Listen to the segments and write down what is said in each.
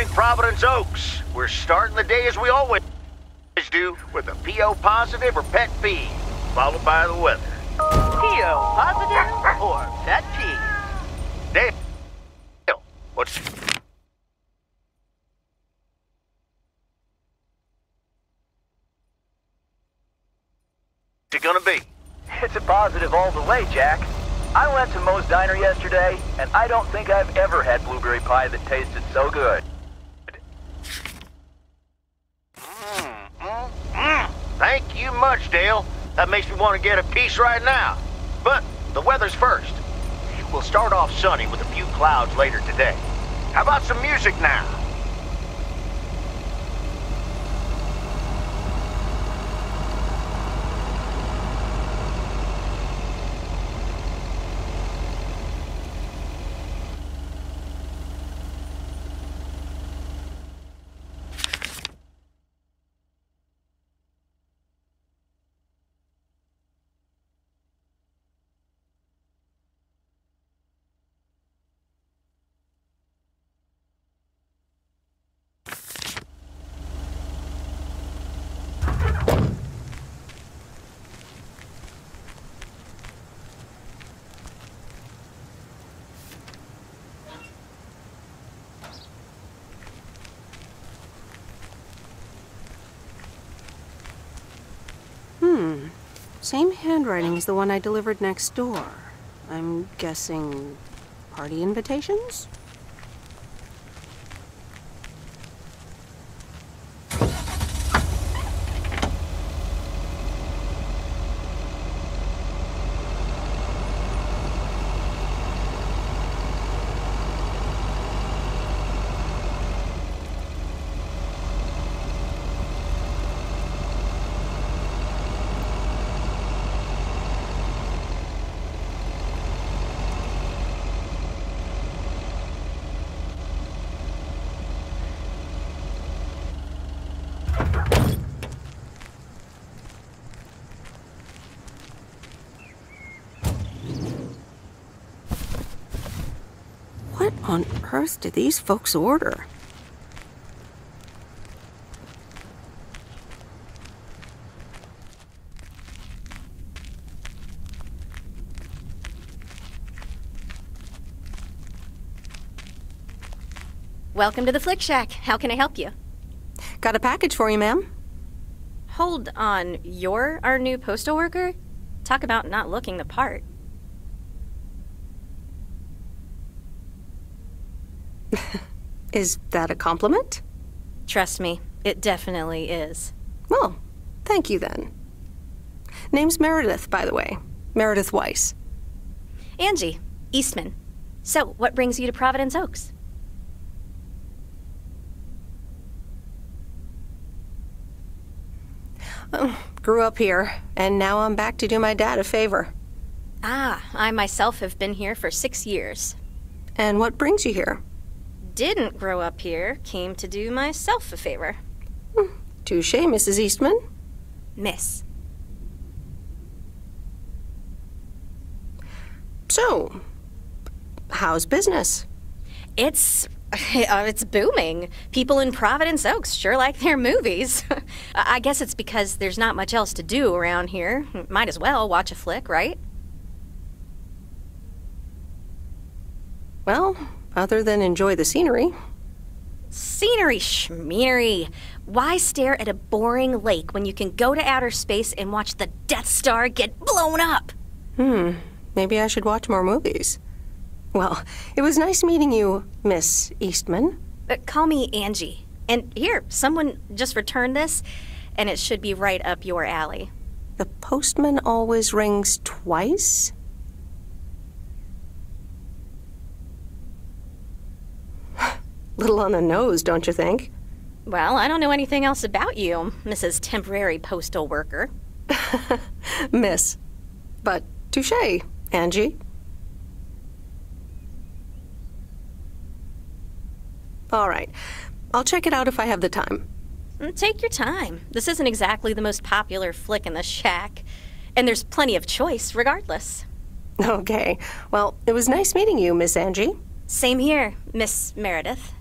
morning, Providence Oaks. We're starting the day as we always do, with a PO positive or pet peeve, followed by the weather. PO positive or pet peeve? Dale, what's it gonna be? It's a positive all the way, Jack. I went to Moe's Diner yesterday, and I don't think I've ever had blueberry pie that tasted so good. Thank you much, Dale. That makes me want to get a piece right now. But the weather's first. We'll start off sunny with a few clouds later today. How about some music now? Same handwriting as the one I delivered next door. I'm guessing party invitations? What on earth did these folks order? Welcome to the Flick Shack. How can I help you? Got a package for you, ma'am. Hold on, you're our new postal worker? Talk about not looking the part. Is that a compliment? Trust me, it definitely is. Well, thank you then. Name's Meredith, by the way. Meredith Weiss. Angie, Eastman. So, what brings you to Providence Oaks? Grew up here, and now I'm back to do my dad a favor. Ah, I myself have been here for 6 years. And what brings you here? Didn't grow up here, came to do myself a favor. Touche, Mrs. Eastman. Miss. So, how's business? It's booming. People in Providence Oaks sure like their movies. I guess it's because there's not much else to do around here. Might as well watch a flick, right? Well, other than enjoy the scenery. Scenery schmeary. Why stare at a boring lake when you can go to outer space and watch the Death Star get blown up? Maybe I should watch more movies. Well, it was nice meeting you, Miss Eastman. Call me Angie. And here, someone just returned this, and it should be right up your alley. The postman always rings twice? Little on the nose, don't you think? Well, I don't know anything else about you, Mrs. Temporary Postal Worker. Miss. But touche, Angie. All right. I'll check it out if I have the time. Take your time. This isn't exactly the most popular flick in the shack, and there's plenty of choice regardless. Okay. Well, it was nice meeting you, Miss Angie. Same here, Miss Meredith.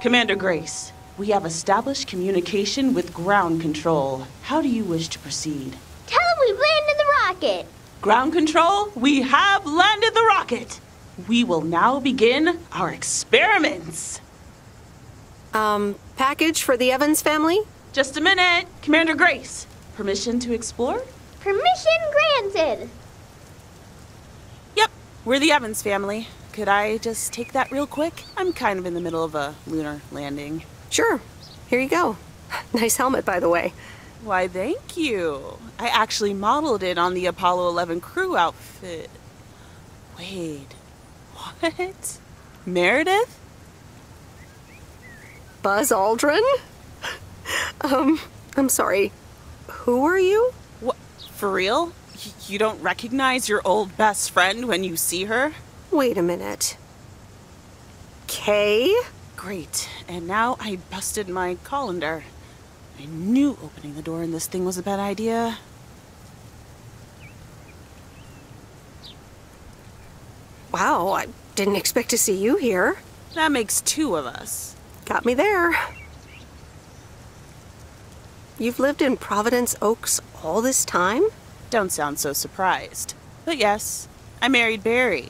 Commander Grace, we have established communication with ground control. How do you wish to proceed? Tell them we've landed the rocket. Ground control, we have landed the rocket. We will now begin our experiments. Package for the Evans family? Just a minute. Commander Grace, permission to explore? Permission granted. Yep, we're the Evans family. Could I just take that real quick? I'm kind of in the middle of a lunar landing. Sure. Here you go. Nice helmet, by the way. Why, thank you. I actually modeled it on the Apollo 11 crew outfit. Wait, what? Meredith? Buzz Aldrin? I'm sorry. Who are you? What, for real? You don't recognize your old best friend when you see her? Wait a minute. Kay? Great, and now I busted my colander. I knew opening the door in this thing was a bad idea. Wow, I didn't expect to see you here. That makes two of us. Got me there. You've lived in Providence Oaks all this time? Don't sound so surprised. But yes, I married Barry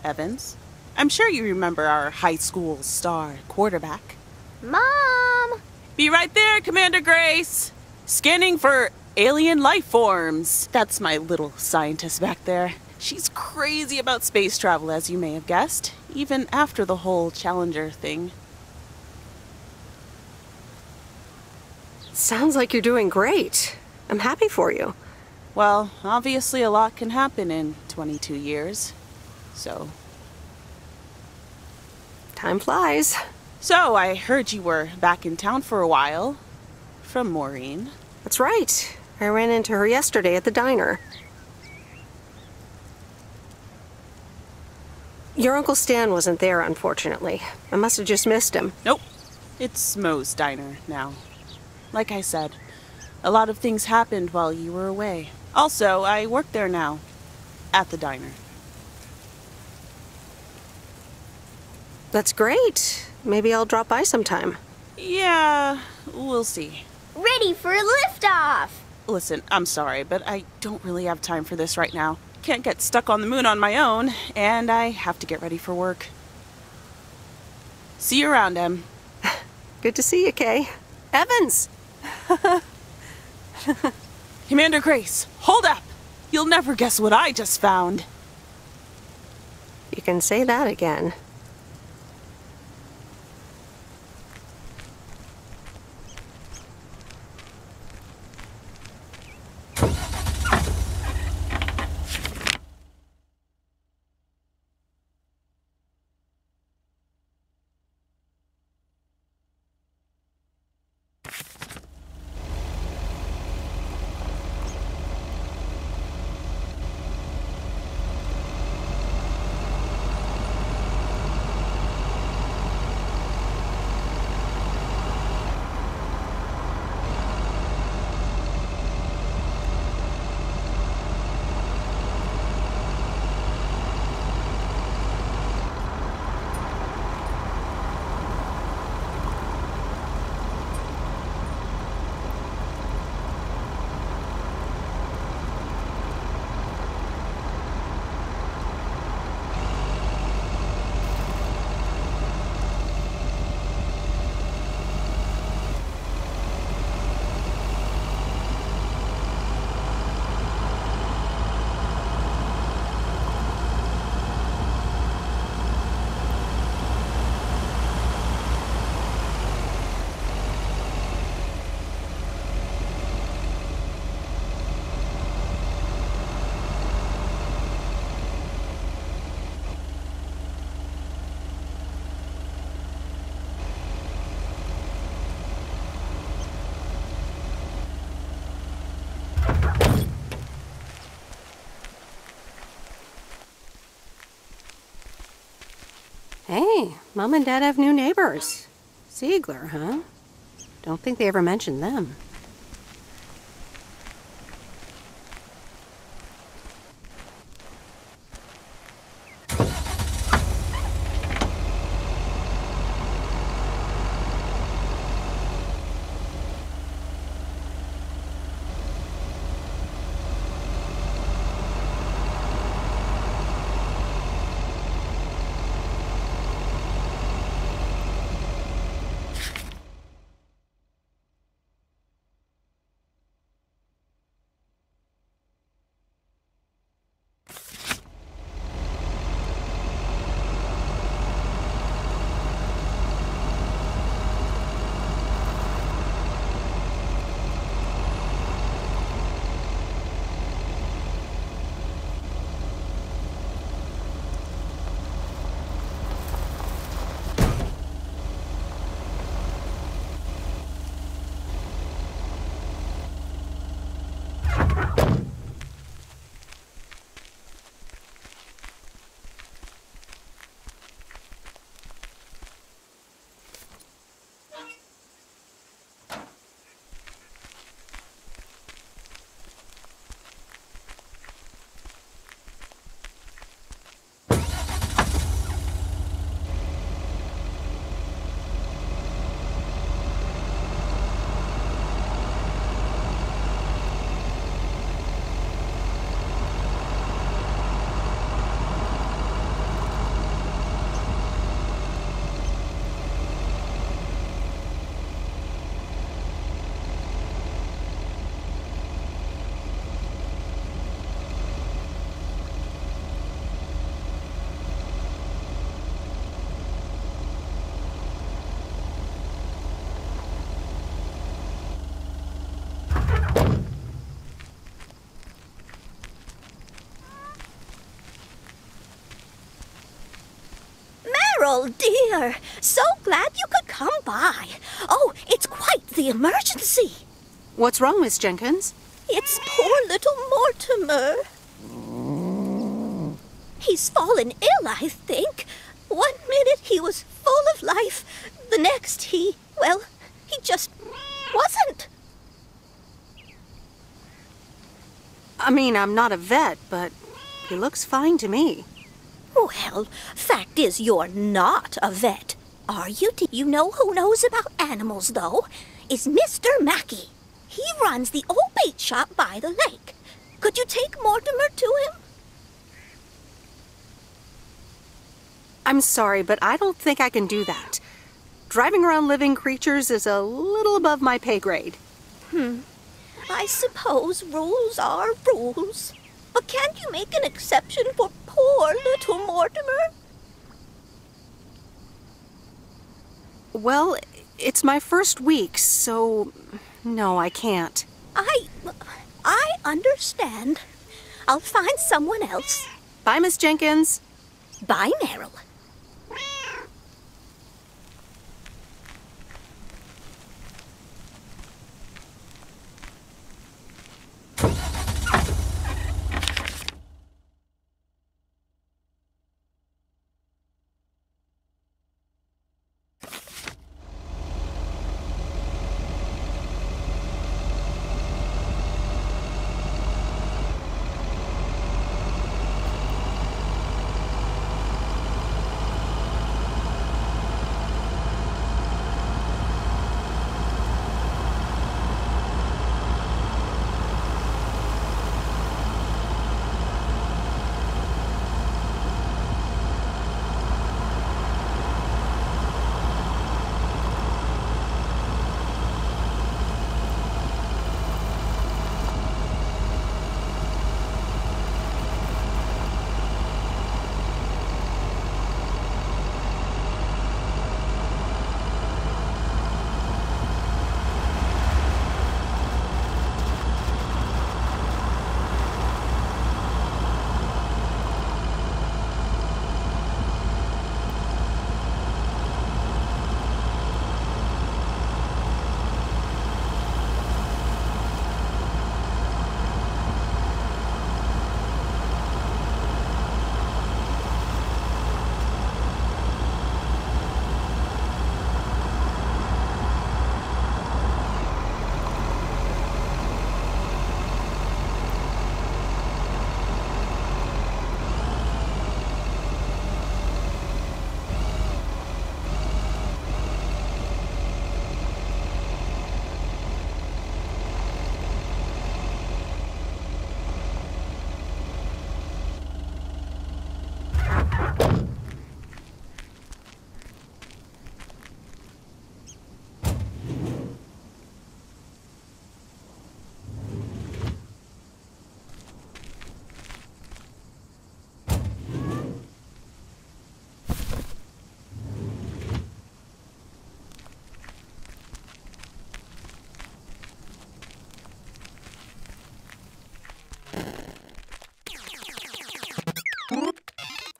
Evans. I'm sure you remember our high school star quarterback. Mom! Be right there, Commander Grace! Scanning for alien life forms. That's my little scientist back there. She's crazy about space travel, as you may have guessed, even after the whole Challenger thing. Sounds like you're doing great. I'm happy for you. Well, obviously a lot can happen in 22 years. So... Time flies. So, I heard you were back in town for a while. From Maureen. That's right. I ran into her yesterday at the diner. Your Uncle Stan wasn't there, unfortunately. I must have just missed him. Nope. It's Moe's diner now. Like I said, a lot of things happened while you were away. Also, I work there now. At the diner. That's great. Maybe I'll drop by sometime. Yeah, we'll see. Ready for a liftoff! Listen, I'm sorry, but I don't really have time for this right now. Can't get stuck on the moon on my own, and I have to get ready for work. See you around, Em. Good to see you, Kay. Evans! Commander Grace, hold up! You'll never guess what I just found. You can say that again. Hey, Mom and Dad have new neighbors. Ziegler, huh? Don't think they ever mentioned them. Oh, dear. So glad you could come by. Oh, it's quite the emergency. What's wrong, Miss Jenkins? It's poor little Mortimer. He's fallen ill, I think. 1 minute he was full of life. The next he just wasn't. I mean, I'm not a vet, but he looks fine to me. Well, fact is you're not a vet. Are you? Do you know who knows about animals, though? Is Mr. Mackey. He runs the old bait shop by the lake. Could you take Mortimer to him? I'm sorry, but I don't think I can do that. Driving around living creatures is a little above my pay grade. I suppose rules are rules. But can't you make an exception for poor little Mortimer? Well, it's my first week, so no, I can't. I understand. I'll find someone else. Bye, Miss Jenkins. Bye, Meryl.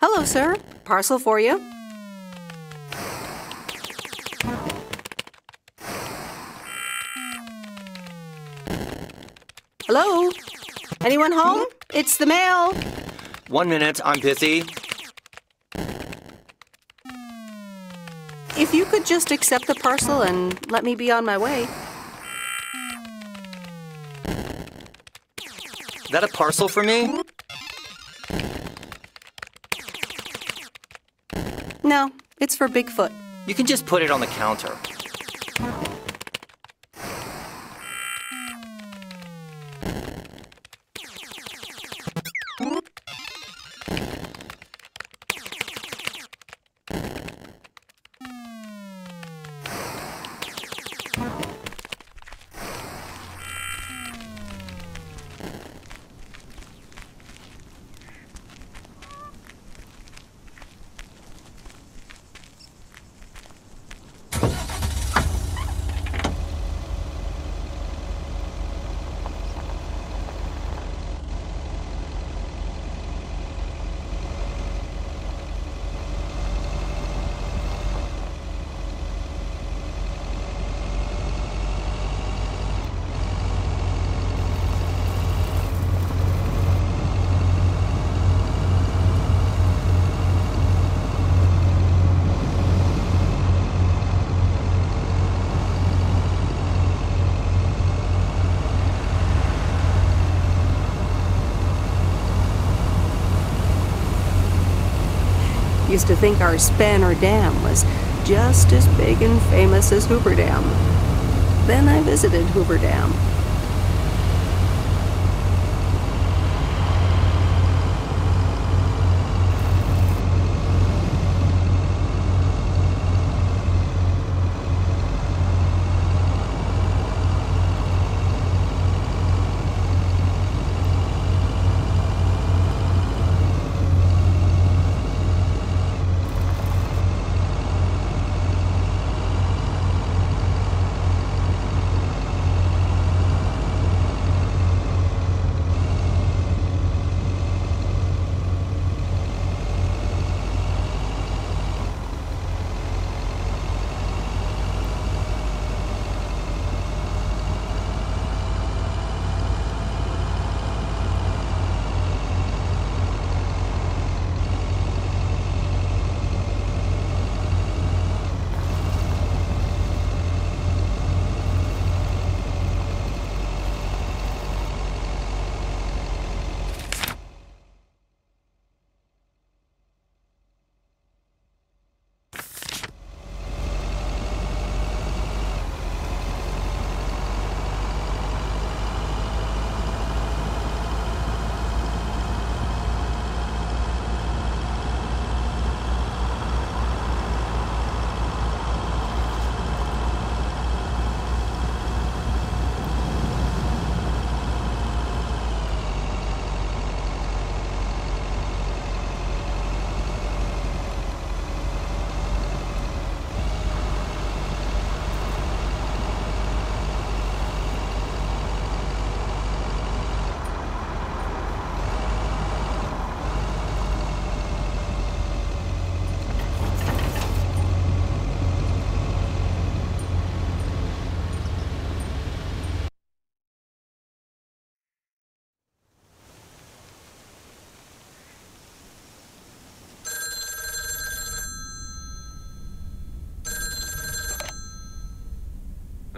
Hello, sir. Parcel for you. Hello? Anyone home? It's the mail. 1 minute, I'm busy. If you could just accept the parcel and let me be on my way. That a parcel for me? No, it's for Bigfoot. You can just put it on the counter. pleased to think our Spanner Dam was just as big and famous as Hoover Dam. Then I visited Hoover Dam.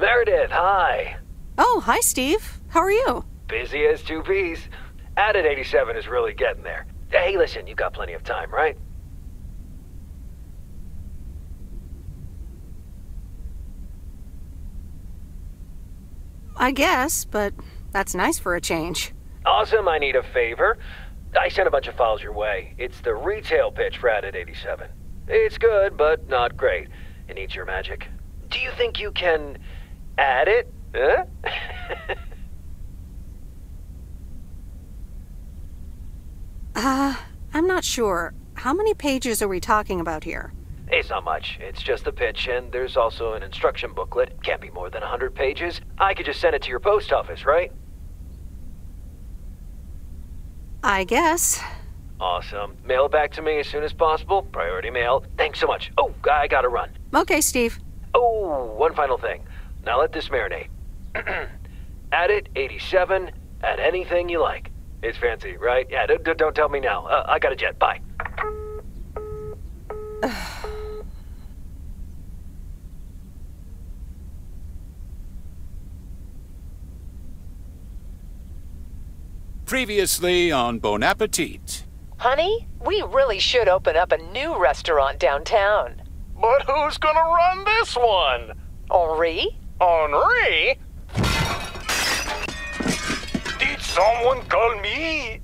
Meredith, hi. Oh, hi, Steve. How are you? Busy as two peas. Added 87 is really getting there. Hey, listen, you got plenty of time, right? I guess, but that's nice for a change. Awesome, I need a favor. I sent a bunch of files your way. It's the retail pitch for Added 87. It's good, but not great. It needs your magic. Do you think you can add it? Huh? I'm not sure. How many pages are we talking about here? It's not much. It's just the pitch, and there's also an instruction booklet. Can't be more than 100 pages. I could just send it to your post office, right? I guess. Awesome. Mail it back to me as soon as possible. Priority mail. Thanks so much. Oh, I gotta run. Okay, Steve. Oh, one final thing. Now let this marinate. Add it 87. Add anything you like. It's fancy, right? Yeah, don't tell me now. I got a jet. Bye. Previously on Bon Appetit. Honey, we really should open up a new restaurant downtown. But who's gonna run this one? Henri? Henri? Did someone call me?